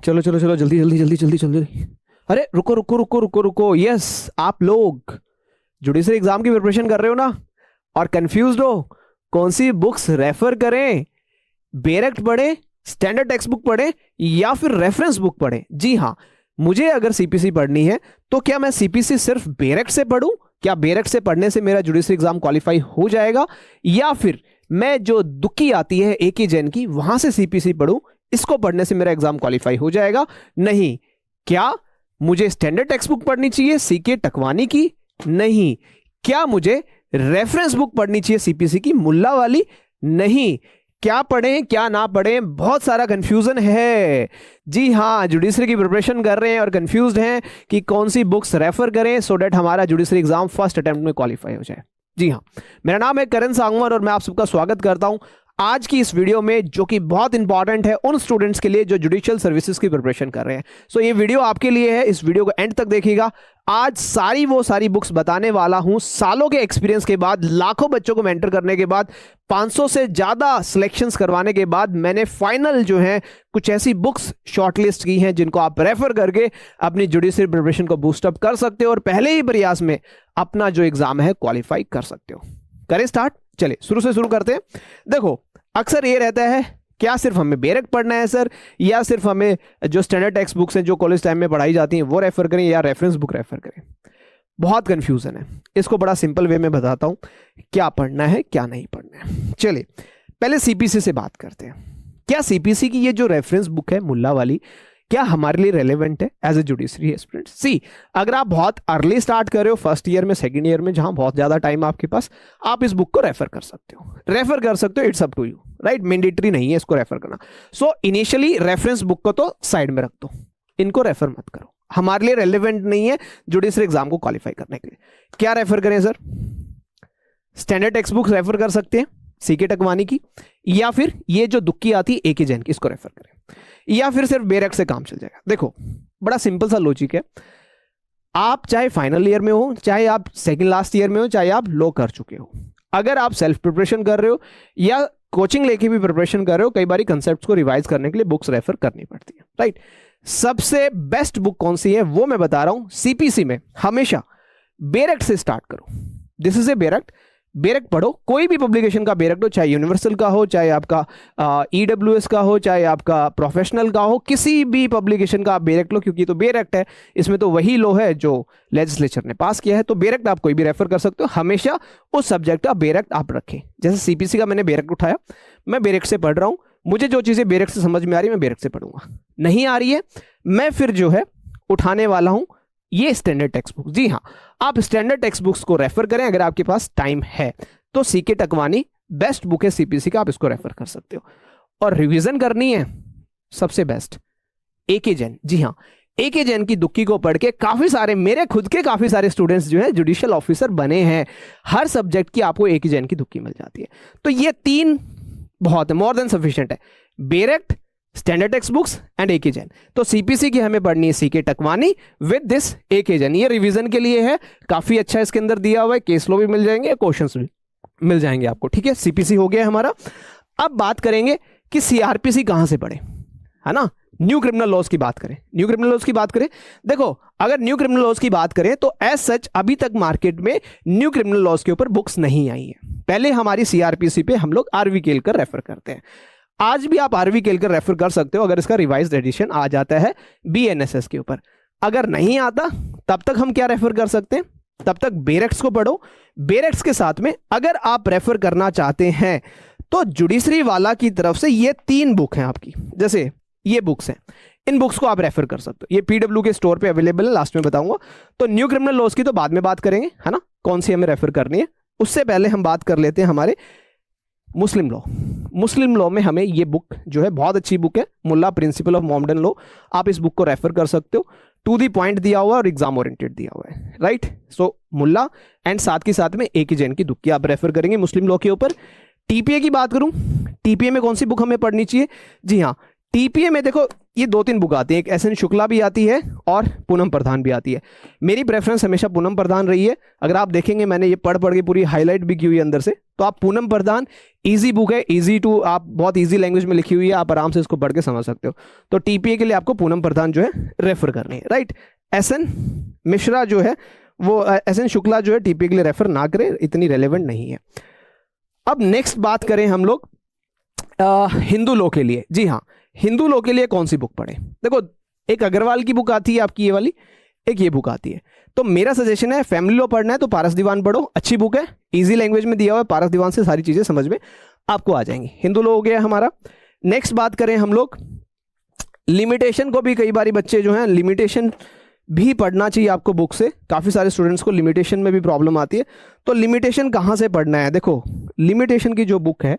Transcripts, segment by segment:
चलो चलो चलो, जल्दी जल्दी जल्दी जल्दी जल्दी। अरे रुको रुको रुको रुको रुको, यस, आप लोग जुडिशरी एग्जाम की प्रिपरेशन कर रहे हो ना, और कंफ्यूज्ड हो कौन सी बुक्स रेफर करें, बेरेक्ट पढ़े, स्टैंडर्ड टेक्स्ट बुक पढ़े या फिर रेफरेंस बुक पढ़े। जी हाँ, मुझे अगर सीपीसी पढ़नी है तो क्या मैं सीपीसी सिर्फ बेरेक्ट से पढ़ूं, क्या बेरेक्ट से पढ़ने से मेरा जुडिशरी एग्जाम क्वालिफाई हो जाएगा, या फिर मैं जो दुक्की आती है एके जैन की वहां से सीपीसी पढ़ूं, इसको पढ़ने से मेरा एग्जाम क्वालिफाई हो जाएगा। नहीं, क्या मुझे स्टैंडर्ड टेक्स्ट बुक पढ़नी चाहिए सीके टकवानी की? नहीं। क्या मुझे रेफरेंस बुक पढ़नी चाहिए सीपीसी की मुल्ला वाली? नहीं। क्या पढ़ें क्या ना पढ़ें, बहुत सारा कंफ्यूजन है। जी हाँ, जुडिशरी की प्रिपरेशन कर रहे हैं और कंफ्यूज्ड हैं कि कौन सी बुक्स रेफर करें सो डेट हमारा जुडिशरी एग्जाम फर्स्ट अटेम्प्ट में क्वालिफाई हो जाए। जी हाँ, मेरा नाम है करण सांगवान और मैं आप सबका स्वागत करता हूं आज की इस वीडियो में, जो कि बहुत इंपॉर्टेंट है उन स्टूडेंट्स के लिए जो जुडिशियल सर्विसेज की प्रिपरेशन कर रहे हैं। सो ये वीडियो आपके लिए है, इस वीडियो को एंड तक देखिएगा। आज सारी बुक्स बताने वाला हूं, सालों के एक्सपीरियंस के बाद, लाखों बच्चों को मेंटर करने के बाद, 500 से ज्यादा सिलेक्शंस करवाने के बाद मैंने फाइनल जो है कुछ ऐसी बुक्स शॉर्टलिस्ट की हैं जिनको आप रेफर करके अपनी जुडिशरी प्रिपरेशन को बूस्टअप कर सकते हो और पहले ही प्रयास में अपना जो एग्जाम है क्वालिफाई कर सकते हो। करें स्टार्ट, चलिए शुरू से शुरू करते हैं। देखो, अक्सर ये रहता है, क्या सिर्फ हमें बेरेक्ट पढ़ना है सर, या सिर्फ हमें जो स्टैंडर्ड टेक्स्ट बुक्स हैं जो कॉलेज टाइम में पढ़ाई जाती हैं वो रेफर करें, या रेफरेंस बुक रेफर करें? बहुत कंफ्यूजन है। इसको बड़ा सिंपल वे में बताता हूं क्या पढ़ना है क्या नहीं पढ़ना है। चलिए पहले सीपीसी से बात करते हैं। क्या सीपीसी की ये जो रेफरेंस बुक है मुल्ला वाली, क्या हमारे लिए रेलेवेंट है एज ए जुडिशरी एस्पिरेंट? सी, अगर आप बहुत अर्ली स्टार्ट कर रहे हो, फर्स्ट ईयर में, सेकंड ईयर में, जहां बहुत ज्यादा टाइम आपके पास, आप इस बुक को रेफर कर सकते हो, it's up to you, right? Mandatory नहीं है इसको रेफर करना। सो इनिशियली रेफरेंस बुक को तो साइड में रख दो, इनको रेफर मत करो, हमारे लिए रेलेवेंट नहीं है जुडिशरी एग्जाम को क्वालिफाई करने के लिए। क्या रेफर करें sir? Standard text book refer कर सकते हैं सीके टकवानी की, या फिर ये जो दुक्की आती है एके जैन की, इसको रेफर करें, या फिर सिर्फ बेरेक्ट से काम चल जाएगा। देखो, बड़ा सिंपल सा लॉजिक है। आप चाहे फाइनल ईयर में हो, चाहे आप सेकंड लास्ट ईयर में हो, चाहे आप लो कर चुके हो, अगर आप सेल्फ प्रिपरेशन कर रहे हो या कोचिंग लेके भी प्रिपरेशन कर रहे हो, कई बार कंसेप्ट्स को रिवाइज करने के लिए बुक्स रेफर करनी पड़ती है, राइट? सबसे बेस्ट बुक कौन सी है वो मैं बता रहा हूं। सीपीसी में हमेशा बेरेक्ट से स्टार्ट करो। दिस इज ए बेरेक्ट, बेरेक्ट पढ़ो, कोई भी पब्लिकेशन का बेरेक्ट हो, चाहे यूनिवर्सल का हो, चाहे आपका ईडब्ल्यूएस का हो, चाहे आपका प्रोफेशनल का हो, किसी भी पब्लिकेशन का आप बेरेक्ट लो, क्योंकि तो बेरेक्ट है, इसमें तो वही लो है जो लेजिस्लेचर ने पास किया है। तो बेरेक्ट आप कोई भी रेफर कर सकते हो, हमेशा उस सब्जेक्ट का बेरेक्ट आप रखें। जैसे सीपीसी का मैंने बेरेक्ट उठाया, मैं बेरेक्ट से पढ़ रहा हूं, मुझे जो चीजें बेरेक्ट से समझ में आ रही है मैं बेरेक्ट से पढ़ूंगा, नहीं आ रही है मैं फिर जो है उठाने वाला हूं ये स्टैंडर्ड टेक्स्ट बुक। जी हाँ, आप स्टैंडर्ड टेक्स्ट बुक्स को रेफर करें अगर आपके पास टाइम है तो। सीके टकवानी बेस्ट बुक है सीपीसी का, आप इसको रेफर कर सकते हो। और रिवीजन करनी है, सबसे बेस्ट एके जैन। जी हाँ, एके जैन की दुक्की को पढ़ के काफी सारे, मेरे खुद के काफी सारे स्टूडेंट्स जो है जुडिशियल ऑफिसर बने हैं। हर सब्जेक्ट की आपको एके जैन की दुक्की मिल जाती है। तो ये तीन बहुत है, मोर देन सफिशिएंट है, बेरेक्ट, स्टैंडर्ड टेक्स्ट बुक्स एंड एके जैन। तो सीपीसी की हमें पढ़नी है सीके टकवानी विद दिस एके जैन। ये रिवीजन के लिए है, काफी अच्छा इसके अंदर दिया हुआ है, केस लॉ भी मिल जाएंगे, क्वेश्चंस भी मिल जाएंगे आपको, ठीक है? सीपीसी हो गया हमारा। अब बात करेंगे कि सीआरपीसी कहां से पढ़े, है ना? न्यू क्रिमिनल लॉज की बात करें, न्यू क्रिमिनल लॉज की बात करें। देखो, अगर न्यू क्रिमिनल लॉज की बात करें तो एज सच अभी तक मार्केट में न्यू क्रिमिनल लॉज के ऊपर बुक्स नहीं आई है। पहले हमारी सीआरपीसी पे हम लोग आरवी केलकर रेफर करते हैं। आज भी आप आरवी केलकर रेफर कर सकते हो अगर इसका रिवाइज्ड एडिशन आ जाता है बीएनएसएस के ऊपर। अगर नहीं आता तब तक हम क्या रेफर कर सकते हैं? तब तक बेरेक्ट्स को पढ़ो। बेरेक्ट्स के साथ में अगर आप रेफर करना चाहते हैं तो जुडिशरी वाला की तरफ से ये 3 बुक हैं आपकी, जैसे ये बुक्स हैं, इन बुक्स को आप रेफर कर सकते हो। ये पीडब्ल्यू के स्टोर पे अवेलेबल है, लास्ट में बताऊंगा। तो न्यू क्रिमिनल लॉज की तो बाद में बात करेंगे, है ना, कौन सी हमें रेफर करनी है। उससे पहले हम बात कर लेते हैं हमारे मुस्लिम लॉ। मुस्लिम लॉ में हमें ये बुक जो है बहुत अच्छी बुक है, मुल्ला प्रिंसिपल ऑफ मोमडन लॉ। आप इस बुक को रेफर कर सकते हो, टू दी पॉइंट दिया हुआ है और एग्जाम ओरिएंटेड दिया हुआ है, राइट? सो मुल्ला एंड साथ में एके जैन की दुक्की आप रेफर करेंगे मुस्लिम लॉ के ऊपर। टीपीए की बात करूं, टीपीए में कौन सी बुक हमें पढ़नी चाहिए? जी हाँ, टीपीए में देखो ये 2-3 बुक आती है, एक एसएन शुक्ला भी आती है और पूनम प्रधान भी आती है। मेरी प्रेफरेंस हमेशा पूनम प्रधान रही है। अगर आप देखेंगे मैंने ये पढ़ के पूरी हाईलाइट भी की हुई है अंदर से, तो आप पूनम प्रधान, इजी बुक है, इजी टू, आप बहुत इजी लैंग्वेज में लिखी हुई है, आप आराम से इसको पढ़ के समझ सकते हो। तो टीपीए के लिए आपको पूनम प्रधान जो है रेफर करनी है, राइट। एसएन मिश्रा जो है वो, एसएन शुक्ला जो है टीपीए के लिए रेफर ना करें, इतनी रेलेवेंट नहीं है। अब नेक्स्ट बात करें हम लोग हिंदू लॉ के लिए। जी हाँ, हिंदू लॉ के लिए कौन सी बुक पढ़ें? देखो एक अग्रवाल की बुक आती है आपकी ये वाली, एक ये बुक आती है। तो मेरा सजेशन है फैमिली लॉ पढ़ना है तो पारस दीवान पढ़ो, अच्छी बुक है, इजी लैंग्वेज में दिया हुआ है, पारस दीवान से सारी चीजें समझ में आपको आ जाएंगी। हिंदू लॉ हो गया हमारा। नेक्स्ट बात करें हम लोग लिमिटेशन को भी, कई बार बच्चे जो हैं लिमिटेशन भी पढ़ना चाहिए आपको बुक से। काफ़ी सारे स्टूडेंट्स को लिमिटेशन में भी प्रॉब्लम आती है, तो लिमिटेशन कहाँ से पढ़ना है? देखो लिमिटेशन की जो बुक है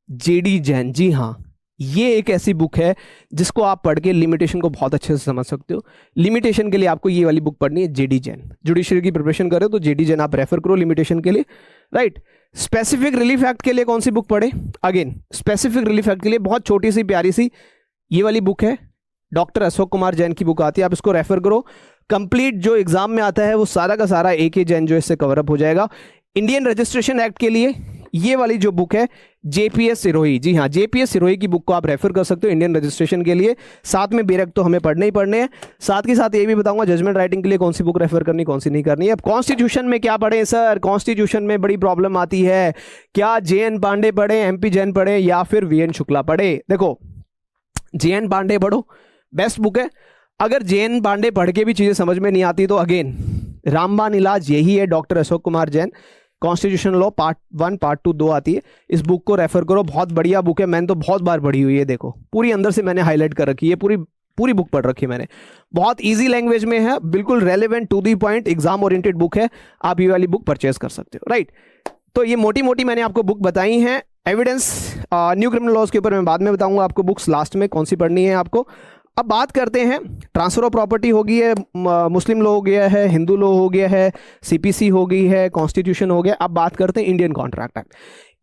जेडी जैन, जी हाँ, ये एक ऐसी बुक है जिसको आप पढ़ के लिमिटेशन को बहुत अच्छे से समझ सकते हो। लिमिटेशन के लिए आपको ये वाली बुक पढ़नी है, जेडी जैन। जुडिशरी की प्रिपरेशन कर रहे हो तो जेडी जैन आप रेफर करो लिमिटेशन के लिए, राइट। स्पेसिफिक रिलीफ एक्ट के लिए कौन सी बुक पढ़े? अगेन स्पेसिफिक रिलीफ एक्ट के लिए बहुत छोटी सी प्यारी सी ये वाली बुक है, डॉक्टर अशोक कुमार जैन की बुक आती है, आप इसको रेफर करो। कंप्लीट जो एग्जाम में आता है वो सारा का सारा ए के जैन जो इससे कवरअप हो जाएगा। इंडियन रजिस्ट्रेशन एक्ट के लिए ये वाली जो बुक है जेपीएस सिरोही, जी हाँ, जेपीएस सिरोही की बुक को आप रेफर कर सकते हो इंडियन रजिस्ट्रेशन के लिए। साथ में बेरक तो हमें पढ़ने ही पढ़ने हैं, साथ के साथ ये भी बताऊंगा जजमेंट राइटिंग के लिए कौन सी बुक रेफर करनी, कौन सी नहीं करनी है। अब कॉन्स्टिट्यूशन में क्या पढ़े सर? कॉन्स्टिट्यूशन में बड़ी प्रॉब्लम आती है, क्या जे.एन. पांडे पढ़े, एमपी जैन पढ़े या फिर वीएन शुक्ला पढ़े? देखो जे.एन. पांडे पढ़ो, बेस्ट बुक है। अगर जे.एन. पांडे पढ़ के भी चीजें समझ में नहीं आती तो अगेन रामबान इलाज यही है, doctor Ashok Kumar Jain, constitution law part 1 part 2 2 आती है, इस बुक को रेफर करो, बहुत बढ़िया बुक है, मैंने तो बहुत बार पढ़ी हुई है। देखो पूरी अंदर से मैंने हाईलाइट कर रखी है, पूरी बुक पढ़ रखी है मैंने, बहुत इजी लैंग्वेज में है, बिल्कुल relevant to the point exam oriented book है, आप ये वाली बुक परचेज कर सकते हो, राइट। तो ये मोटी मोटी मैंने आपको बुक बताई हैं। एविडेंस न्यू क्रिमिनल लॉज के ऊपर मैं बाद में बताऊंगा आपको बुक्स लास्ट में कौन सी पढ़नी है आपको। अब बात करते हैं, ट्रांसफर ऑफ प्रॉपर्टी हो गई है, मुस्लिम लॉ हो गया है, हिंदू लॉ हो गया है, सीपीसी हो गई है, कॉन्स्टिट्यूशन हो गया। अब बात करते हैं Indian contract act.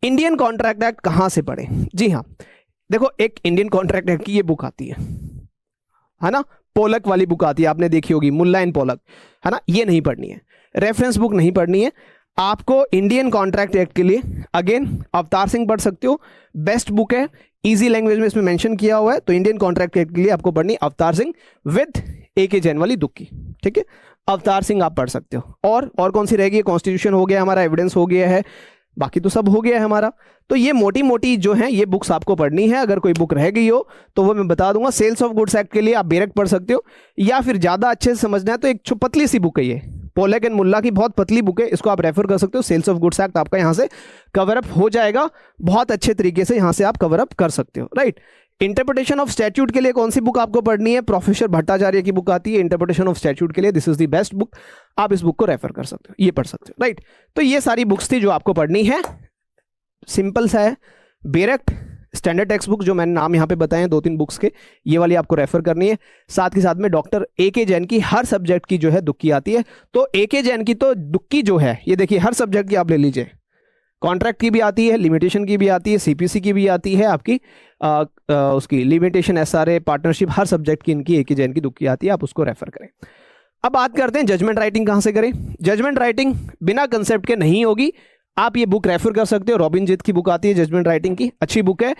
Indian contract act कहाँ से पढ़े? जी हाँ, देखो एक इंडियन कॉन्ट्रैक्ट एक्ट की ये बुक आती है ना, पोलक वाली बुक आती है, आपने देखी होगी, मुल्ला एंड पोलक, है ना। ये नहीं पढ़नी है, रेफरेंस बुक नहीं पढ़नी है आपको। इंडियन कॉन्ट्रैक्ट एक्ट के लिए अगेन अवतार सिंह पढ़ सकते हो, बेस्ट बुक है, इजी लैंग्वेज में इसमें मेंशन किया हुआ है। तो इंडियन कॉन्ट्रैक्ट एक्ट के लिए आपको पढ़नी अवतार सिंह विद ए के जैन वाली दुक्की, ठीक है, अवतार सिंह आप पढ़ सकते हो। और कौन सी रहेगी? कॉन्स्टिट्यूशन हो गया हमारा, एविडेंस हो गया है, बाकी तो सब हो गया है हमारा। तो ये मोटी मोटी जो है ये बुक्स आपको पढ़नी है। अगर कोई बुक रह गई हो तो वो मैं बता दूंगा। सेल्स ऑफ गुड्स एक्ट के लिए आप बेरक पढ़ सकते हो, या फिर ज्यादा अच्छे से समझना है तो एक पतली सी बुक है ये, पोलक एंड मुल्ला की बहुत पतली बुक है, इसको आप रेफर कर सकते हो। सेल्स ऑफ गुड्स एक्ट आपका यहाँ से कवरअप हो जाएगा, बहुत अच्छे तरीके से यहाँ से आप कवरअप कर सकते हो, राइट। इंटरप्रिटेशन ऑफ स्टैट्यूट के लिए कौन सी बुक आपको पढ़नी है? प्रोफेसर भट्टाचार्य की बुक आती है इंटरप्रिटेशन ऑफ स्टैट्यूट के लिए, this is the best book, आप इस बुक को रेफर कर सकते हो, ये पढ़ सकते हो, राइट। तो ये सारी बुक्स थी जो आपको पढ़नी है, सिंपल सा है। बेरक स्टैंडर्ड टेक्स्ट बुक जो मैंने नाम यहाँ पे बताए हैं 2-3 बुक्स के, ये वाली आपको रेफर करनी है। साथ के साथ में डॉक्टर ए के जैन की हर सब्जेक्ट की जो है दुक्की आती है, तो ए के जैन की तो दुक्की जो है ये देखिए हर सब्जेक्ट की आप ले लीजिए, कॉन्ट्रैक्ट की भी आती है, लिमिटेशन की भी आती है, सीपीसी की भी आती है, आपकी उसकी लिमिटेशन, एसआरए, पार्टनरशिप, हर सब्जेक्ट की इनकी ए के जैन की दुक्की आती है, आप उसको रेफर करें। अब बात करते हैं जजमेंट राइटिंग कहाँ से करें। जजमेंट राइटिंग बिना कंसेप्ट के नहीं होगी, आप ये बुक रेफर कर सकते हो, रॉबिन जीत की बुक आती है जजमेंट राइटिंग की, अच्छी बुक है।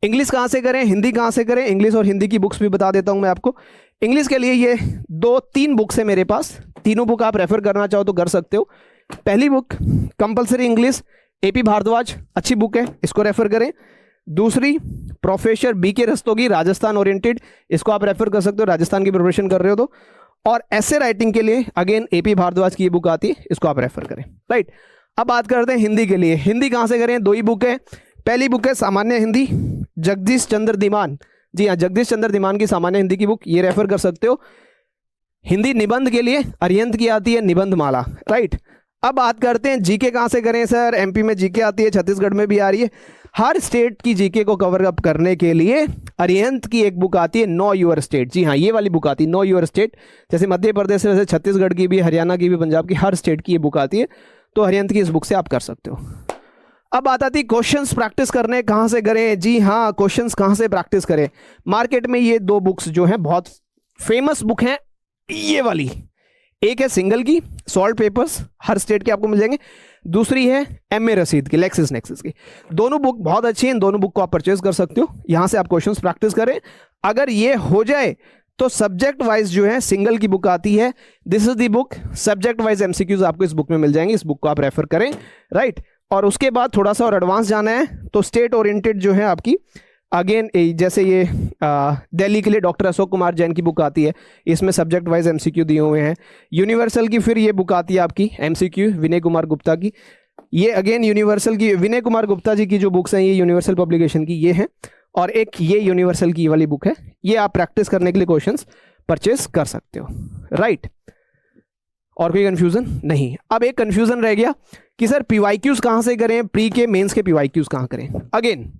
इंग्लिश कहाँ से करें, हिंदी कहाँ से करें? इंग्लिश और हिंदी की बुक्स भी बता देता हूँ मैं आपको। इंग्लिश के लिए ये 2-3 बुक्स है मेरे पास, तीनों बुक आप रेफर करना चाहो तो कर सकते हो। पहली book compulsory English, A P Bhardwaj, अच्छी बुक है, इसको रेफर करें। दूसरी professor B K Rastogi, Rajasthan oriented, इसको आप रेफर कर सकते हो, राजस्थान की प्रिपरेशन कर रहे हो तो। और ऐसे राइटिंग के लिए अगेन एपी भारद्वाज की ये बुक आती है, इसको आप रेफर करें, राइट। अब बात करते हैं हिंदी के लिए। हिंदी कहाँ से करें? 2 ही बुक है। पहली बुक है सामान्य हिंदी, जगदीश चंद्र दीमान, जी हाँ, जगदीश चंद्र दीमान की सामान्य हिंदी की बुक, ये रेफर कर सकते हो। हिंदी निबंध के लिए अरिहंत की आती है निबंध माला, राइट। अब बात करते हैं जीके कहाँ से करें सर? एमपी में जीके आती है, छत्तीसगढ़ में भी आ रही है। हर स्टेट की जीके को कवर अप करने के लिए अरिहंत की एक बुक आती है, नो योर स्टेट, जी हाँ, ये वाली बुक आती है नो योर स्टेट। जैसे मध्य प्रदेश से वैसे छत्तीसगढ़ की भी, हरियाणा की भी, पंजाब की, हर स्टेट की ये बुक आती है, तो अरिहंत की इस बुक से आप कर सकते हो। अब बात आती है क्वेश्चंस प्रैक्टिस करने कहाँ से करें। जी हाँ, क्वेश्चंस कहाँ से प्रैक्टिस करें। मार्केट में ये दो बुक्स जो हैं बहुत फेमस बुक हैं, ये वाली, एक है सिंगल की सॉल्व पेपर्स, हर स्टेट के आपको मिल जाएंगे, दूसरी है एमए रसीद की, लेक्सिस नेक्सिस की। दोनों बुक बहुत अच्छी हैं, इन दोनों बुक को आप परचेज कर सकते हो, यहां से आप क्वेश्चंस प्रैक्टिस करें। अगर ये हो जाए तो सब्जेक्ट वाइज जो है सिंगल की बुक आती है, this is the book, subject wise MCQs आपको इस बुक में मिल जाएंगे, इस बुक को आप रेफर करें, राइट। और उसके बाद थोड़ा सा और एडवांस जाना है तो स्टेट ओरिएंटेड जो है आपकी, अगेन जैसे ये दिल्ली के लिए डॉक्टर अशोक कुमार जैन की बुक आती है, इसमें सब्जेक्ट वाइज एमसीक्यू दिए हुए हैं। यूनिवर्सल की फिर ये बुक आती है आपकी एमसीक्यू, विनय कुमार गुप्ता की, ये अगेन यूनिवर्सल की, विनय कुमार गुप्ता जी की जो बुक्स हैं ये यूनिवर्सल पब्लिकेशन की ये है, और एक ये यूनिवर्सल की वाली बुक है, ये आप प्रैक्टिस करने के लिए क्वेश्चंस परचेस कर सकते हो, राइट। और कोई कंफ्यूजन नहीं। अब एक कंफ्यूजन रह गया कि सर पीवाईक्यूज कहां से करें, प्री के मेंस के पीवाईक्यूज कहां करें। अगेन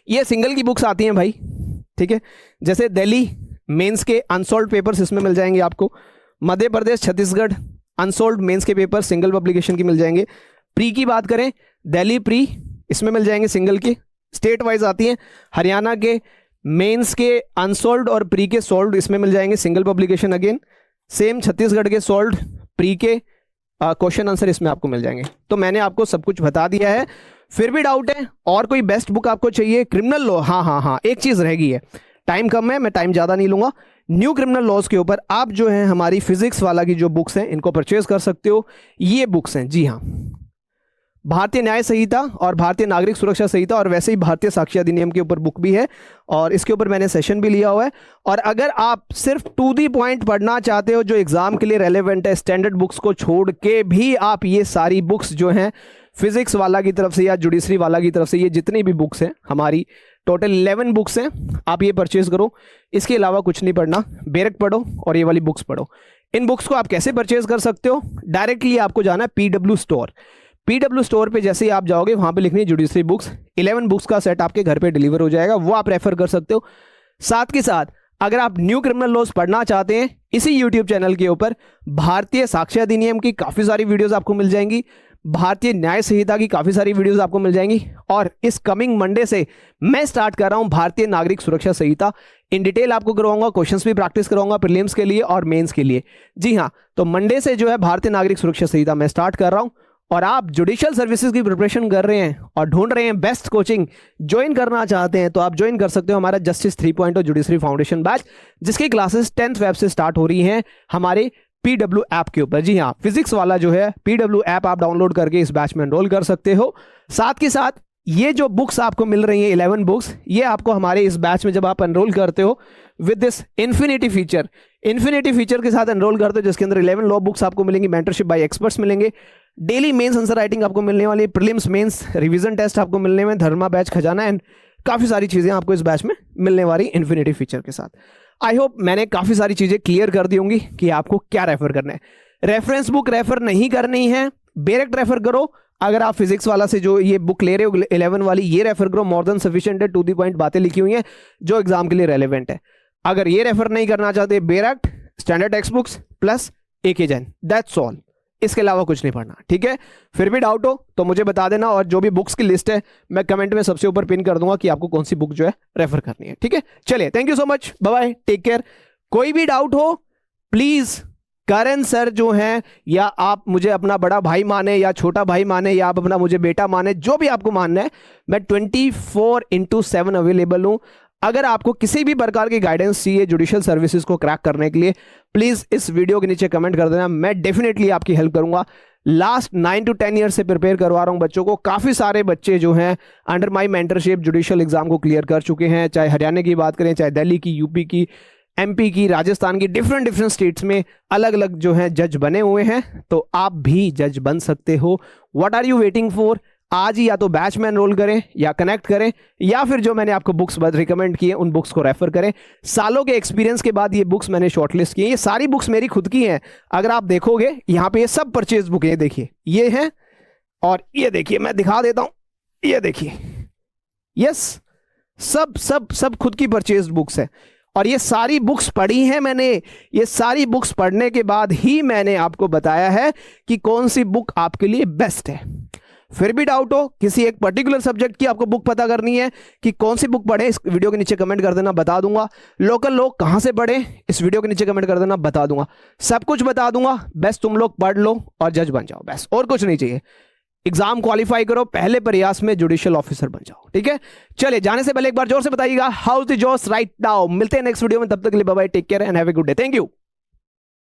ये सिंगल की बुक्स आती हैं भाई, ठीक है, जैसे दिल्ली मेंस के अनसॉल्व पेपर्स इसमें मिल जाएंगे आपको, मध्य प्रदेश छत्तीसगढ़ अनसॉल्व मेंस के पेपर सिंगल पब्लिकेशन की मिल जाएंगे। प्री की बात करें, दिल्ली प्री इसमें मिल जाएंगे सिंगल के, स्टेट वाइज आती हैं, हरियाणा के मेंस के अनसॉल्व और प्री के सॉल्व इसमें मिल जाएंगे single publication. Again same Chhattisgarh के सॉल्व प्री के क्वेश्चन आंसर इसमें आपको मिल जाएंगे। तो मैंने आपको सब कुछ बता दिया है, फिर भी डाउट है और कोई बेस्ट बुक आपको चाहिए। क्रिमिनल लॉ, हाँ, एक चीज रह गई है, टाइम कम है, मैं टाइम ज्यादा नहीं लूंगा। न्यू क्रिमिनल लॉज के ऊपर आप जो है हमारी फिजिक्स वाला की जो बुक्स हैं इनको परचेज कर सकते हो। ये बुक्स हैं, जी हाँ, भारतीय न्याय संहिता और भारतीय नागरिक सुरक्षा संहिता, और वैसे ही भारतीय साक्ष्य अधिनियम के ऊपर बुक भी है, और इसके ऊपर मैंने सेशन भी लिया हुआ है। और अगर आप सिर्फ टू दी पॉइंट पढ़ना चाहते हो जो एग्जाम के लिए रेलेवेंट है, स्टैंडर्ड बुक्स को छोड़ के भी आप ये सारी बुक्स जो हैं फिजिक्स वाला की तरफ से या जुडिशरी वाला की तरफ से, ये जितनी भी बुक्स हैं हमारी टोटल 11 बुक्स हैं, आप ये परचेज करो। इसके अलावा कुछ नहीं पढ़ना, बेरक पढ़ो और ये वाली बुक्स पढ़ो। इन बुक्स को आप कैसे परचेज कर सकते हो, डायरेक्टली आपको जाना है पीडब्ल्यू स्टोर। पीडब्ल्यू स्टोर पे जैसे ही आप जाओगे वहां पे लिखनी है जुडिशरी बुक्स, 11 बुक्स का सेट आपके घर पे डिलीवर हो जाएगा, वो आप रेफर कर सकते हो। साथ के साथ अगर आप न्यू क्रिमिनल लॉज पढ़ना चाहते हैं, इसी यूट्यूब चैनल के ऊपर भारतीय साक्ष्य अधिनियम की काफी सारी वीडियोस आपको मिल जाएंगी, भारतीय न्याय संहिता की काफी सारी वीडियोस आपको मिल जाएंगी, और इस कमिंग मंडे से मैं स्टार्ट कर रहा हूं भारतीय नागरिक सुरक्षा संहिता। इन डिटेल आपको करवाऊंगा, क्वेश्चंस भी प्रैक्टिस कराऊंगा प्रीलिम्स के लिए और मेंस के लिए। जी हाँ, तो मंडे से जो है भारतीय नागरिक सुरक्षा संहिता मैं स्टार्ट कर रहा हूं। और आप जुडिशियल सर्विसेज की प्रिपरेशन कर रहे हैं और ढूंढ रहे हैं बेस्ट कोचिंग, ज्वाइन करना चाहते हैं, तो आप ज्वाइन कर सकते हो हमारा जस्टिस 3.0 जुडिशरी फाउंडेशन बैच, जिसकी क्लासेस 10th वेब से स्टार्ट हो रही हैं हमारे पीडब्ल्यू ऐप के ऊपर। जी हाँ, फिजिक्स वाला जो है पीडब्ल्यू ऐप आप डाउनलोड करके इस बैच में एनरोल कर सकते हो। साथ के साथ ये जो बुक्स आपको मिल रही हैं 11 बुक्स, ये आपको हमारे इस बैच में जब आप एनरोल करते हो विद दिस इन्फिनिटी फीचर के साथ एनरोल करते हो, जिसके अंदर 11 लॉ बुक्स आपको मिलेंगी, मेंटरशिप बाय एक्सपर्ट्स मिलेंगे, डेली मेंस आंसर राइटिंग आपको मिलने वाली है, प्रीलिम्स मेंस रिवीजन टेस्ट आपको मिलने में, धर्मा बैच खजाना, एंड काफी सारी चीजें आपको इस बैच में मिलने वाली इन्फिनिटी फीचर के साथ। आई होप मैंने काफी सारी चीजें क्लियर कर दी होंगी कि आपको क्या रेफर करना है। रेफरेंस बुक रेफर नहीं करनी है, डायरेक्ट रेफर करो। अगर आप फिजिक्स वाला से जो ये बुक ले रहे हो 11 वाली, ये रेफर करो, मोर देन सफिशिएंट है, टू दी पॉइंट बातें लिखी हुई हैं जो एग्जाम के लिए रेलेवेंट है। अगर ये रेफर नहीं करना चाहते, direct standard text books plus A K Jain, that's all, इसके अलावा कुछ नहीं पढ़ना, ठीक है। फिर भी डाउट हो तो मुझे बता देना, और जो भी बुक्स की लिस्ट है मैं कमेंट में सबसे ऊपर पिन कर दूंगा कि आपको कौन सी बुक जो है रेफर करनी है, ठीक है। चलिए, thank you so much, bye bye, take care. कोई भी डाउट हो प्लीज करण सर जो हैं, या आप मुझे अपना बड़ा भाई माने या छोटा भाई माने, या आप अपना मुझे बेटा माने, जो भी आपको मानना है, मैं 24/7 अवेलेबल हूं। अगर आपको किसी भी प्रकार की गाइडेंस चाहिए जुडिशियल सर्विसेज को क्रैक करने के लिए, प्लीज इस वीडियो के नीचे कमेंट कर देना, मैं डेफिनेटली आपकी हेल्प करूंगा। लास्ट 9 to 10 ईयर्स से प्रिपेयर करवा रहा हूं बच्चों को। काफी सारे बच्चे जो हैं under my mentorship judicial exam को क्लियर कर चुके हैं, चाहे हरियाणा की बात करें, चाहे दिल्ली की, यूपी की, एमपी की, राजस्थान की, डिफरेंट स्टेट्स में अलग अलग जो है जज बने हुए हैं। तो आप भी जज बन सकते हो। What are you waiting for? आज ही या तो बैच में एनरोल करें, या कनेक्ट करें, या फिर जो मैंने आपको बुक्स रिकमेंड किए उन बुक्स को रेफर करें। सालों के एक्सपीरियंस के बाद ये बुक्स मैंने शॉर्टलिस्ट की हैं। ये सारी बुक्स मेरी खुद की हैं। अगर आप देखोगे यहाँ पे ये सब परचेज बुक है, देखिए ये है, और ये देखिए मैं दिखा देता हूं, ये देखिए, यस, सब सब सब खुद की परचेज बुक्स है। और ये सारी बुक्स पढ़ी हैं मैंने। ये सारी बुक्स पढ़ने के बाद ही मैंने आपको बताया है कि कौन सी बुक आपके लिए बेस्ट है। फिर भी डाउट हो किसी एक पर्टिकुलर सब्जेक्ट की, आपको बुक पता करनी है कि कौन सी बुक पढ़े, इस वीडियो के नीचे कमेंट कर देना, बता दूंगा। लोकल लोग कहां से पढ़े, इस वीडियो के नीचे कमेंट कर देना, बता दूंगा। सब कुछ बता दूंगा, बस तुम लोग पढ़ लो और जज बन जाओ, बस और कुछ नहीं चाहिए। एग्जाम क्वालिफाई करो, पहले प्रयास में जुडिशियल ऑफिसर बन जाओ, ठीक है। चलिए जाने से पहले एक बार जोर से बताइएगा हाउ इज द जॉस राइट नाउ। मिलते हैं नेक्स्ट वीडियो में, तब तक के लिए bye bye, take care and have a good day. Thank you.